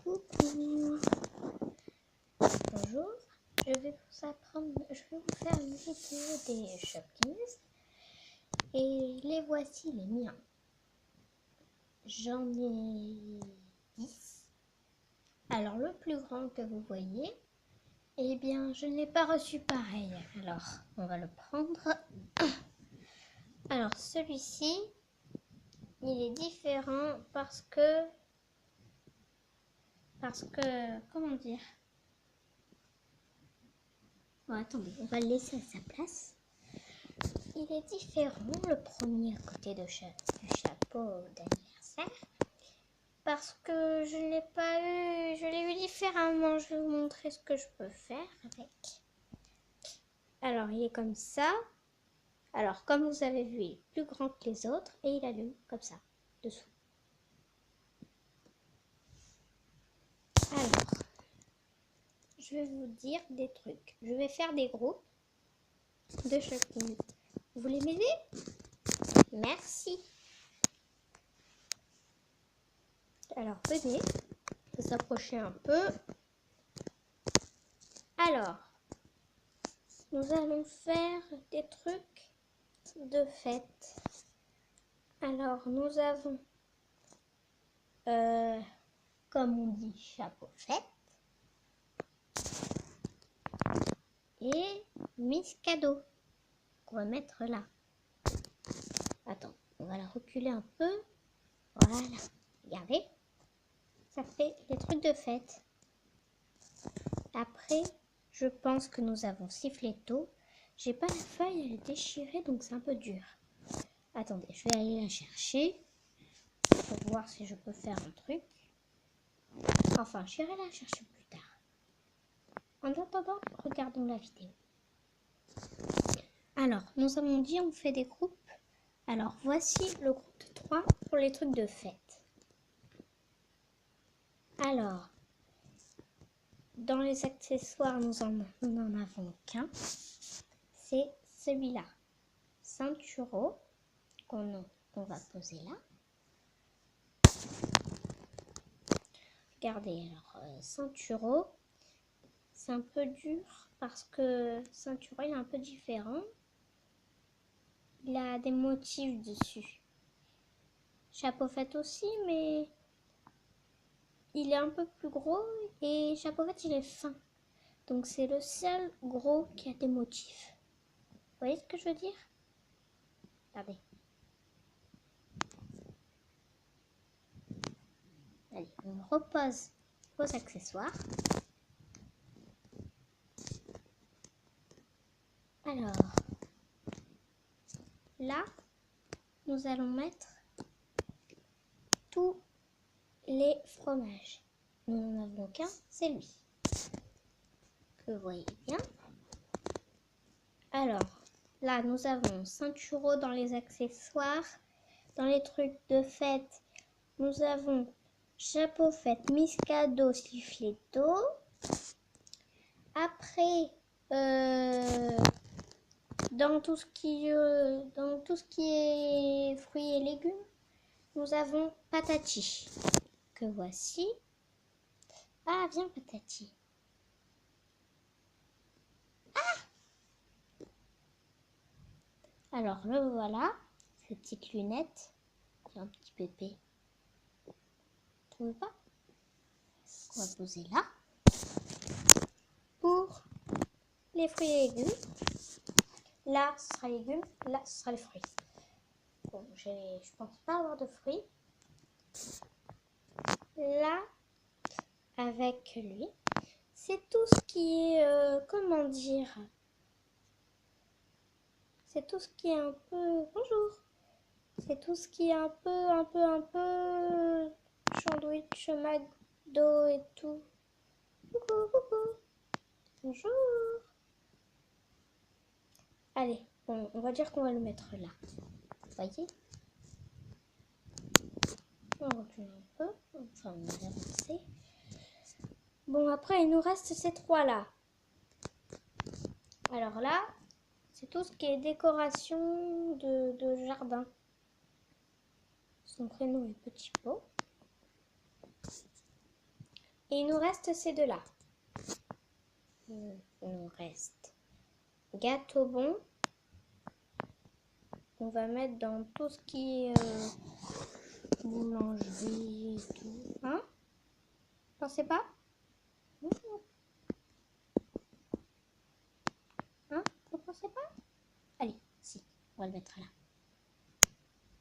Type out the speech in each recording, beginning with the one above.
Coucou. Bonjour. Je vais vous faire une vidéo des Shopkins et les voici les miens. J'en ai 10. Alors le plus grand que vous voyez, eh bien je ne l'ai pas reçu pareil. Alors on va le prendre. Alors celui-ci, il est différent parce que comment dire? Bon, attendez, on va le laisser à sa place. Il est différent, le premier à côté du chapeau d'anniversaire, parce que je ne l'ai pas eu, je l'ai eu différemment. Je vais vous montrer ce que je peux faire avec. Alors, il est comme ça. Alors, comme vous avez vu, il est plus grand que les autres et il allume comme ça, dessous. Alors, je vais vous dire des trucs. Je vais faire des groupes de Shopkins. Vous voulez m'aider? Merci. Alors, venez, faut s'approcher un peu. Alors, nous allons faire des trucs de fête. Alors, nous avons, comme on dit, chapeau fête et Miss Cadeau qu'on va mettre là. Attends, on va la reculer un peu. Voilà, regardez. Ça fait les trucs de fête. Après, je pense que nous avons Siffletto. J'ai pas la feuille, elle est déchirée, donc c'est un peu dur. Attendez, je vais aller la chercher pour voir si je peux faire un truc. Enfin, j'irai la chercher plus tard. En attendant, regardons la vidéo. Alors, nous avons dit on fait des groupes. Alors, voici le groupe de 3 pour les trucs de fête. Alors, dans les accessoires, nous n'en avons qu'un. C'est celui-là. Ceinturo qu'on va poser là. Regardez, alors, Ceinturo, c'est un peu dur parce que Ceinturo, il est un peu différent. Il a des motifs dessus. Chapeau fête aussi, mais il est un peu plus gros et chapeau fête, il est fin. Donc c'est le seul gros qui a des motifs. Vous voyez ce que je veux dire? Regardez. Allez, on repose vos accessoires. Alors, là, nous allons mettre tous les fromages. Nous n'en avons qu'un, c'est lui. Que vous voyez bien. Alors, là, nous avons Ceinturo dans les accessoires. Dans les trucs de fête, nous avons chapeau fête, Miss Cadeau, Siffletto. Après, dans tout ce qui est fruits et légumes, nous avons Patati, que voici. Ah, viens Patati. Ah! Alors, le voilà, ses petites lunettes. C'est un petit pépé. Tu veux pas? On va poser là. Pour les fruits et légumes. Là, ce sera les légumes. Là, ce sera les fruits. Bon, je pense pas avoir de fruits. Là, avec lui, c'est tout ce qui est, comment dire, c'est tout ce qui est un peu, bonjour, c'est tout ce qui est un peu, sandwich, McDo et tout. Coucou, coucou, bonjour. Allez, bon, on va dire qu'on va le mettre là. Vous voyez? On recule un peu, enfin on va avancer. Bon, après il nous reste ces trois là. Alors là, c'est tout ce qui est décoration de jardin. Son prénom est Petit Pot. Et il nous reste ces deux-là. Il nous reste gâteau bon. On va mettre dans tout ce qui est boulangerie et tout. Hein? Pensez pas? Hein? Vous pensez pas? Allez, si, on va le mettre là.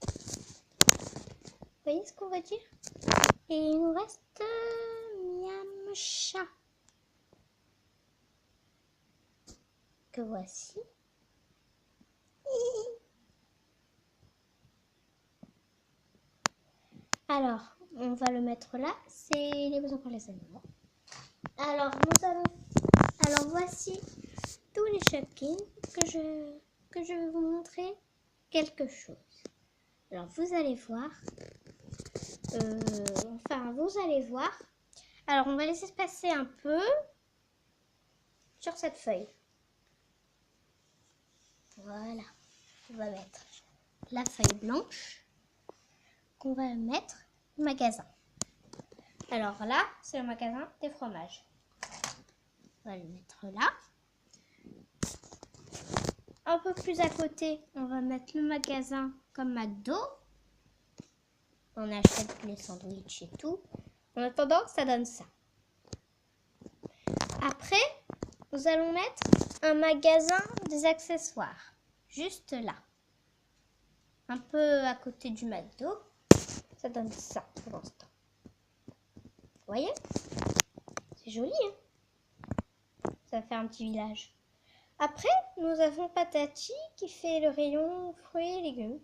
Vous voyez ce qu'on va dire? Et il nous reste miam chat. Que voici. Alors, on va le mettre là. C'est les besoins pour les animaux. Alors, voici tous les chapkins que je vais vous montrer quelque chose. Alors, vous allez voir. Vous allez voir. Alors, on va laisser se passer un peu sur cette feuille. Voilà. On va mettre la feuille blanche qu'on va mettre au magasin. Alors là, c'est le magasin des fromages. On va le mettre là. Un peu plus à côté, on va mettre le magasin comme McDo. On achète les sandwichs et tout. En attendant, ça donne ça. Après, nous allons mettre un magasin des accessoires. Juste là. Un peu à côté du McDo. Ça donne ça pour l'instant. Vous voyez? C'est joli, hein? Ça fait un petit village. Après, nous avons Patati qui fait le rayon fruits et légumes.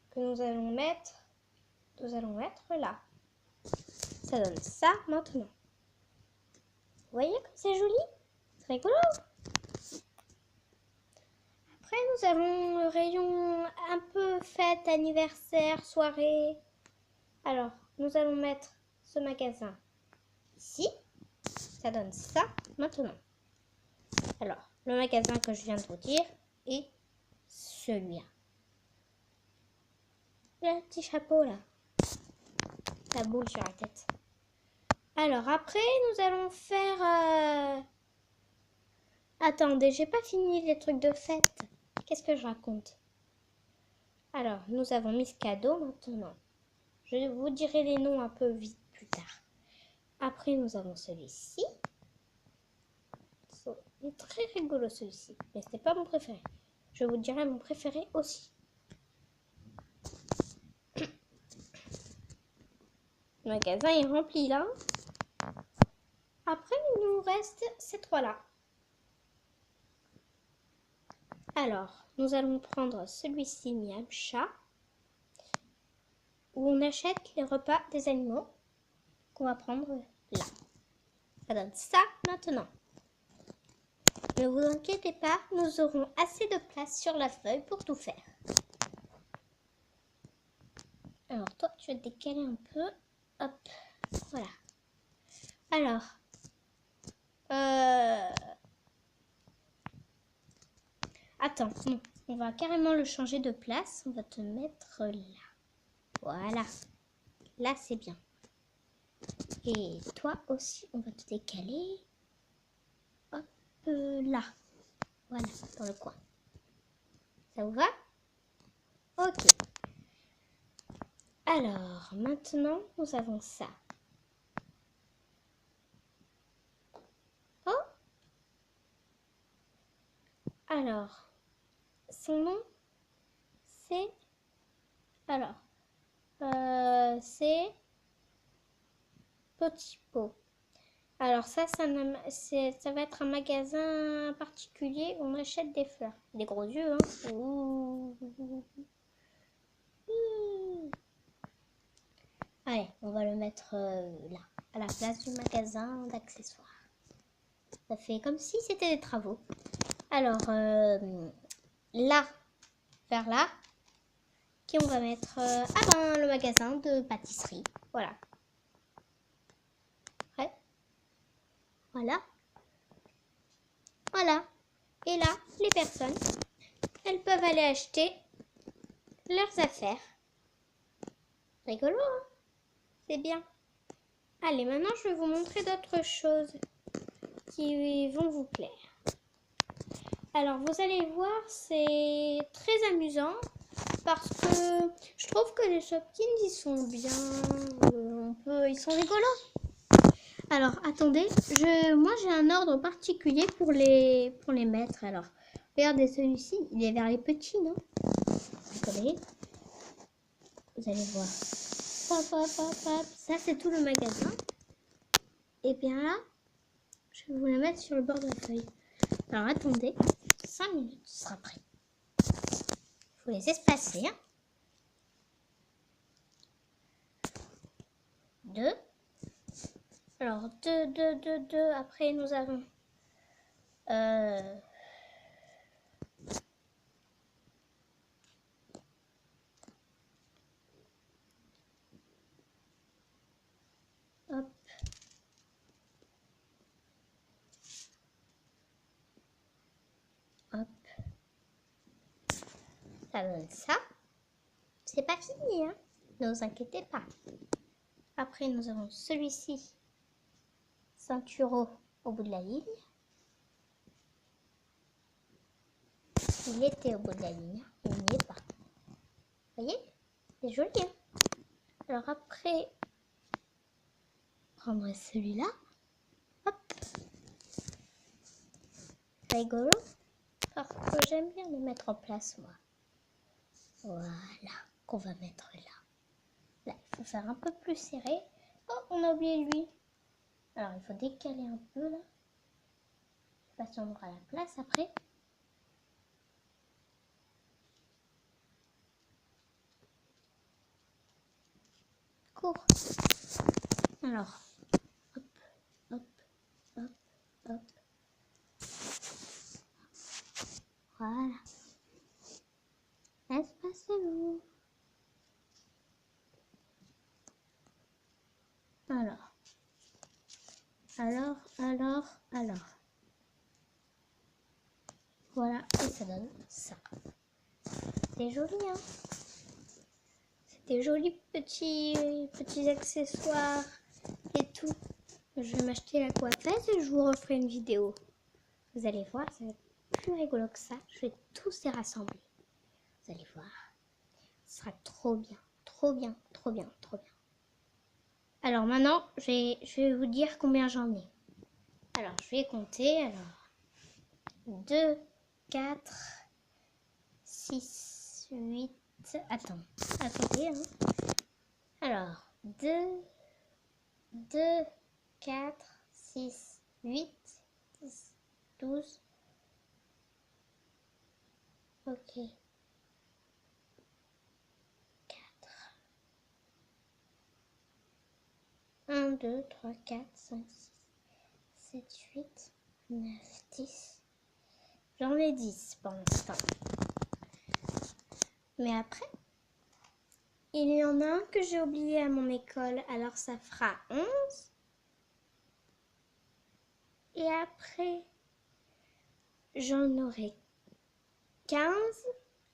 Que nous allons mettre là. Ça donne ça maintenant. Vous voyez comme c'est joli? C'est rigolo. Après, nous avons le rayon un peu fête, anniversaire, soirée. Alors, nous allons mettre ce magasin ici. Ça donne ça maintenant. Alors, le magasin que je viens de vous dire est celui-là. Le petit chapeau là. La boule sur la tête. Alors, après, nous allons faire... Attendez, j'ai pas fini les trucs de fête. Qu'est-ce que je raconte? Alors, nous avons mis ce cadeau maintenant. Je vous dirai les noms un peu vite plus tard. Après, nous avons celui-ci. Il est très rigolo celui-ci, mais ce n'est pas mon préféré. Je vous dirai mon préféré aussi. Le magasin est rempli là. Après, il nous reste ces trois-là. Alors, nous allons prendre celui-ci, Miam Chat, où on achète les repas des animaux qu'on va prendre là. Ça donne ça maintenant. Ne vous inquiétez pas, nous aurons assez de place sur la feuille pour tout faire. Alors, toi, tu vas te décaler un peu. Hop, voilà. Alors, attends, non, on va carrément le changer de place. On va te mettre là. Voilà. Là, c'est bien. Et toi aussi, on va te décaler. Hop, là. Voilà, dans le coin. Ça vous va? Ok. Alors, maintenant, nous avons ça. Oh! Alors, son nom, c'est... Alors, c'est Petit Pot. Alors ça va être un magasin particulier où on achète des fleurs. Des gros yeux, hein. Ouh. Allez, on va le mettre là, à la place du magasin d'accessoires. Ça fait comme si c'était des travaux. Alors, là, vers là, qui on va mettre le magasin de pâtisserie. Voilà. Ouais. Voilà. Voilà. Et là, les personnes, elles peuvent aller acheter leurs affaires. Rigolo, hein? C'est bien. Allez, maintenant je vais vous montrer d'autres choses qui vont vous plaire. Alors vous allez voir, c'est très amusant parce que je trouve que les Shopkins ils sont bien, ils sont rigolos. Alors attendez, moi j'ai un ordre particulier pour les mettre. Alors regardez celui-ci, il est vers les petits, non? Attendez, vous allez voir. Hop, hop, hop, hop. Ça c'est tout le magasin. Et bien là, je vais vous le mettre sur le bord de la feuille. Alors attendez, 5 minutes, ce sera prêt. Il faut les espacer. Hein. 2. Alors 2, 2, 2, 2. Après nous avons... hop. Hop. Ça donne ça. C'est pas fini, hein. Ne vous inquiétez pas. Après, nous avons celui-ci. Ceinturo au bout de la ligne. Il était au bout de la ligne. Il n'y est pas. Vous voyez? C'est joli, hein. Alors après, prendre celui-là. Hop. Rigolo. Parce que j'aime bien les mettre en place, moi. Voilà. Qu'on va mettre là. Là, il faut faire un peu plus serré. Oh, on a oublié lui. Alors, il faut décaler un peu là. Je sais pas si on aura la place après. Cours. Alors, hop, hop, hop, hop. Voilà. Espacez-vous. Alors. Voilà, et ça donne ça. C'est joli, hein. C'est des jolis petits accessoires et tout. Je vais m'acheter la coiffeuse et je vous referai une vidéo. Vous allez voir, ça va être plus rigolo que ça. Je vais tous les rassembler. Vous allez voir. Ce sera trop bien, trop bien, trop bien, trop bien. Alors maintenant, je vais vous dire combien j'en ai. Alors, je vais compter. Alors, 2, 4, 6, 8... Attendez. Hein. Alors, 2, 4, 6, 8, 10, 12. Ok. 1, 2, 3, 4, 5, 6, 7, 8, 9, 10. J'en ai 10 pour l'instant. Mais après, il y en a un que j'ai oublié à mon école. Alors ça fera 11. Et après, j'en aurai 15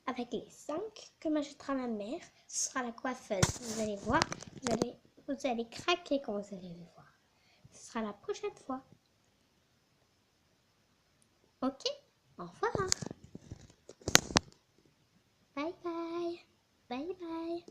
avec les 5 que m'achètera ma mère. Ce sera la coiffeuse. Vous allez voir, vous allez craquer quand vous allez le voir. Ce sera la prochaine fois. Ok, au revoir. Bye bye. Bye bye.